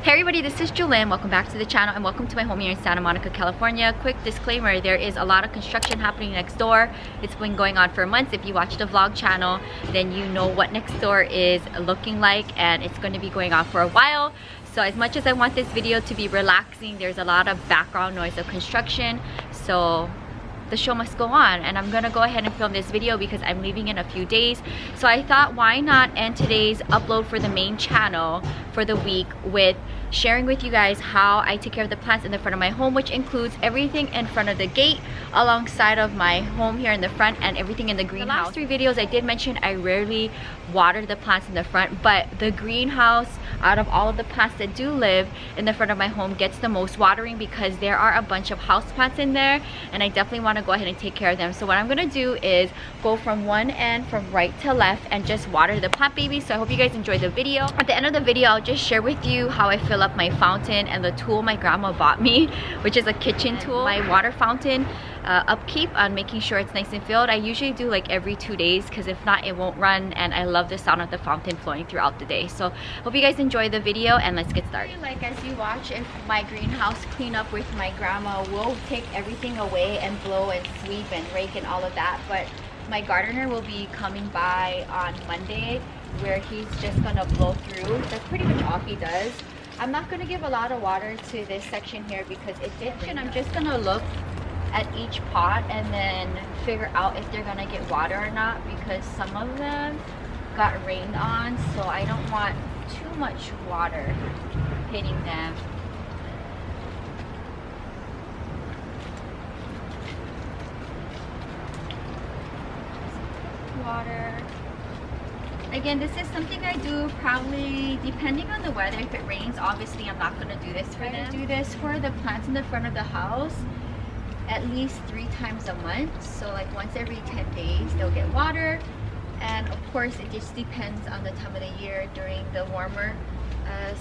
Hey everybody, this is Jewelyn. Welcome back to the channel and welcome to my home here in Santa Monica, California. Quick disclaimer, there is a lot of construction happening next door. It's been going on for months. If you watch the vlog channel, then you know what next door is looking like, and it's going to be going on for a while. So as much as I want this video to be relaxing, there's a lot of background noise of construction. So the show must go on, and I'm gonna go ahead and film this video because I'm leaving in a few days. So I thought, why not end today's upload for the main channel for the week with sharing with you guys how I take care of the plants in the front of my home, which includes everything in front of the gate alongside of my home here in the front and everything in the greenhouse. The last 3 videos I did mention I rarely water the plants in the front, but the greenhouse, out of all of the plants that do live in the front of my home, gets the most watering because there are a bunch of houseplants in there, and I definitely want to go ahead and take care of them. So what I'm gonna do is go from one end, from right to left, and just water the plant babies. So I hope you guys enjoyed the video. At the end of the video, I'll just share with you how I fill up my fountain and the tool my grandma bought me, which is a kitchen tool. My water fountain upkeep on making sure it's nice and filled. I usually do like every 2 days because if not, it won't run, and I love the sound of the fountain flowing throughout the day. So hope you guys enjoy the video, and let's get started. Like, as you watch, if my greenhouse cleanup with my grandma will take everything away and blow and sweep and rake and all of that, but my gardener will be coming by on Monday, where he's just gonna blow through. That's pretty much all he does. I'm not gonna give a lot of water to this section here because it did rain. I'm just gonna look at each pot and then figure out if they're gonna get water or not, because some of them got rained on, so I don't want too much water hitting them. Water. Again, this is something I do probably depending on the weather. If it rains, obviously I'm not going to do this for them. I do this for the plants in the front of the house at least 3 times a month. So like once every 10 days they'll get water, and of course it just depends on the time of the year. During the warmer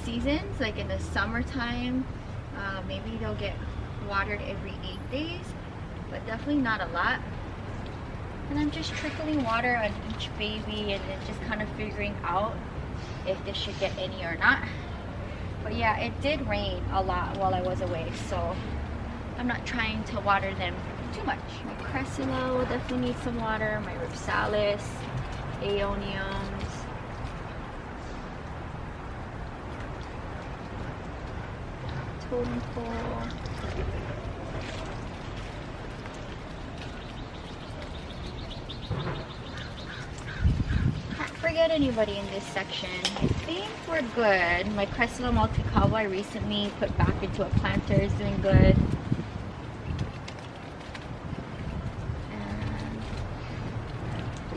seasons, like in the summertime, maybe they'll get watered every 8 days, but definitely not a lot. And I'm just trickling water on each baby and then just kind of figuring out if this should get any or not. But yeah, it did rain a lot while I was away, so I'm not trying to water them too much. My cressula will definitely need some water, my ripsalis, aeoniums. Totem pole. Forget anybody in this section. I think we're good. My cressula multicava I recently put back into a planter is doing good. And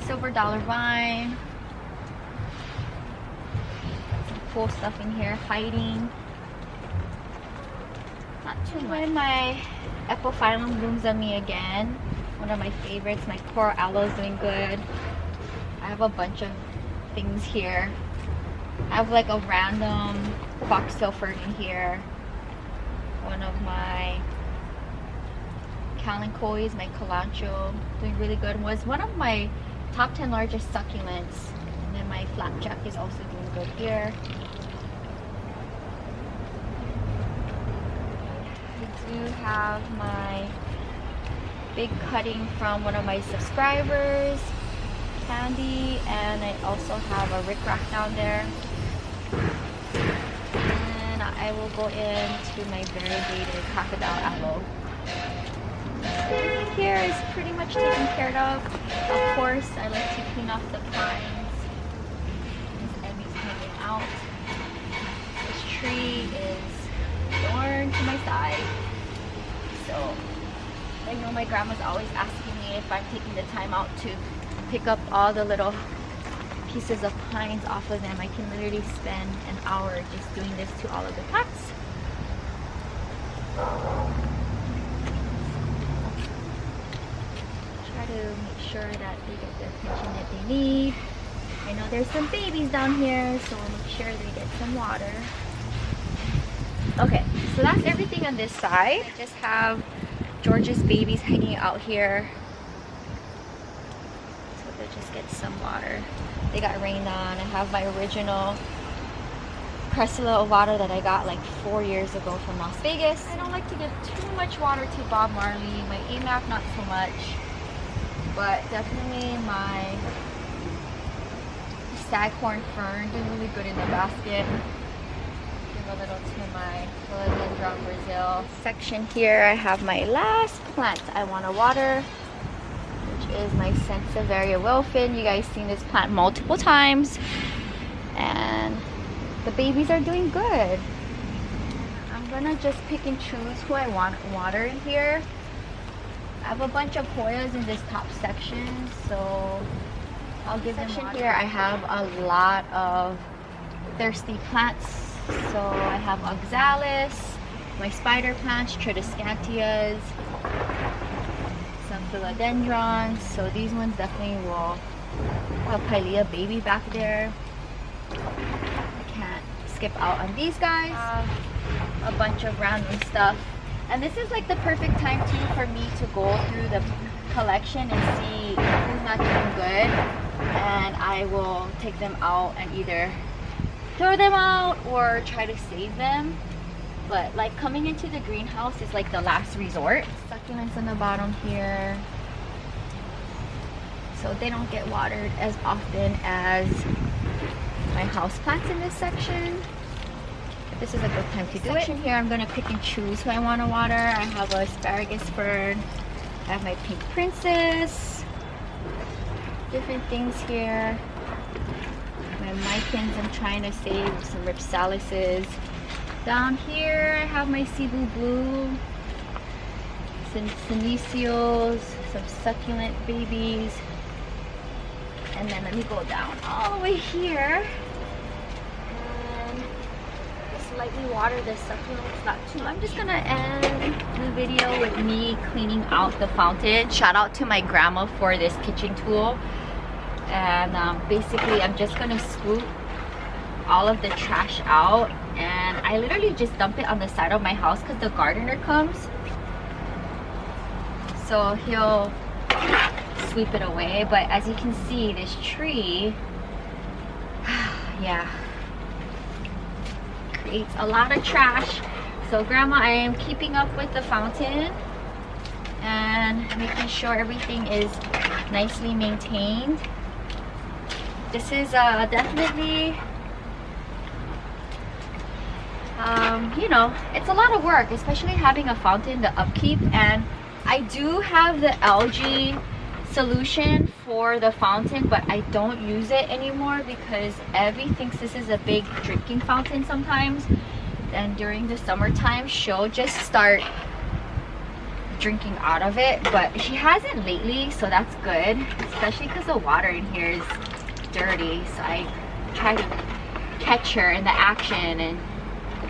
silver dollar vine. Some cool stuff in here hiding. Not too much. When my epiphyllum blooms on me again, one of my favorites. My coral aloe is doing good. I have a bunch of things here. I have like a random foxtail fern in here. One of my calanchoes, my calancho, doing really good. Was one of my top 10 largest succulents. And then my flapjack is also doing good here. I do have my big cutting from one of my subscribers, Candy, and I also have a rickrack down there. And I will go into my variegated crocodile aloe. Everything here is pretty much taken care of. Of course, I like to clean off the pines. This Emmy's hanging out. This tree is thorn to my side. So I know my grandma's always asking me if I'm taking the time out to pick up all the little pieces of pines off of them. I can literally spend an hour just doing this to all of the plants. Try to make sure that they get the attention that they need. I know there's some babies down here, so we'll make sure they get some water. Okay, so that's everything on this side. I just have George's babies hanging out here. So they'll just get some water. They got rained on. I have my original Cressula ovata that I got like 4 years ago from Las Vegas. I don't like to give too much water to Bob Marley. My AMAC not so much, but definitely my staghorn fern doing really good in the basket. Give a little to my philodendron Brazil. Section here, I have my last plant I want to water, which is my Sansevieria Wilfin. You guys seen this plant multiple times, and the babies are doing good. I'm gonna just pick and choose who I want to water in here. I have a bunch of Hoyas in this top section, so I'll give them water. Here I have a lot of thirsty plants. So I have oxalis, my spider plants, tridescantias, some philodendrons. So these ones definitely will have Pilea baby back there. Can't skip out on these guys. A bunch of random stuff, and this is like the perfect time too for me to go through the collection and see who's not doing good, and I will take them out and either throw them out or try to save them. But like coming into the greenhouse is like the last resort. Succulents on the bottom here, so they don't get watered as often as my house plants in this section. But this is a good time to do it. Here I'm gonna pick and choose who I want to water. I have a asparagus fern, I have my pink princess, different things here. My micans, I'm trying to save some ripsalises. Down here I have my Cebu blue, some senecio, some succulent babies. And then let me go down all the way here and just lightly water the succulents, not too much. I'm just gonna end the video with me cleaning out the fountain. Shout out to my grandma for this kitchen tool. And basically I'm just gonna scoop all of the trash out, and I literally just dump it on the side of my house because the gardener comes, so he'll sweep it away. But as you can see, this tree yeah, creates a lot of trash. So grandma, I am keeping up with the fountain and making sure everything is nicely maintained. This is definitely you know, it's a lot of work, especially having a fountain, the upkeep. And I do have the algae solution for the fountain, but I don't use it anymore because Evie thinks this is a big drinking fountain sometimes, and during the summertime she'll just start drinking out of it. But she hasn't lately, so that's good, especially because the water in here is dirty. So I try to catch her in the action, and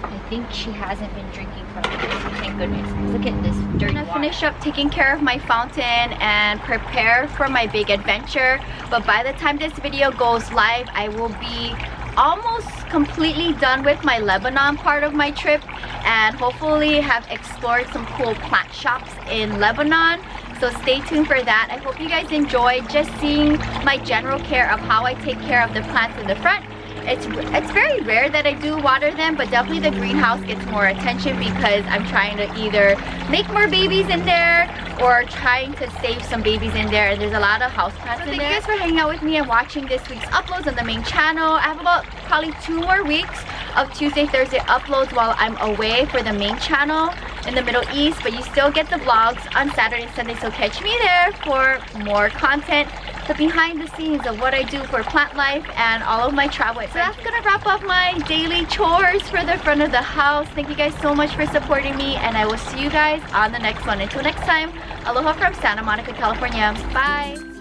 I think she hasn't been drinking for like, thank goodness. Look at this dirty water. I'm gonna finish up taking care of my fountain and prepare for my big adventure. But by the time this video goes live, I will be almost completely done with my Lebanon part of my trip, and hopefully have explored some cool plant shops in Lebanon. So stay tuned for that. I hope you guys enjoyed just seeing my general care of how I take care of the plants in the front. It's very rare that I do water them, but definitely the greenhouse gets more attention because I'm trying to either make more babies in there or trying to save some babies in there, and there's a lot of houseplants in there. Thank you guys for hanging out with me and watching this week's uploads on the main channel. I have about probably 2 more weeks of Tuesday, Thursday uploads while I'm away for the main channel in the Middle East, but you still get the vlogs on Saturday and Sunday, so catch me there for more content, the behind the scenes of what I do for plant life and all of my travel adventures. So that's gonna wrap up my daily chores for the front of the house. Thank you guys so much for supporting me, and I will see you guys on the next one. Until next time, aloha from Santa Monica, California. Bye!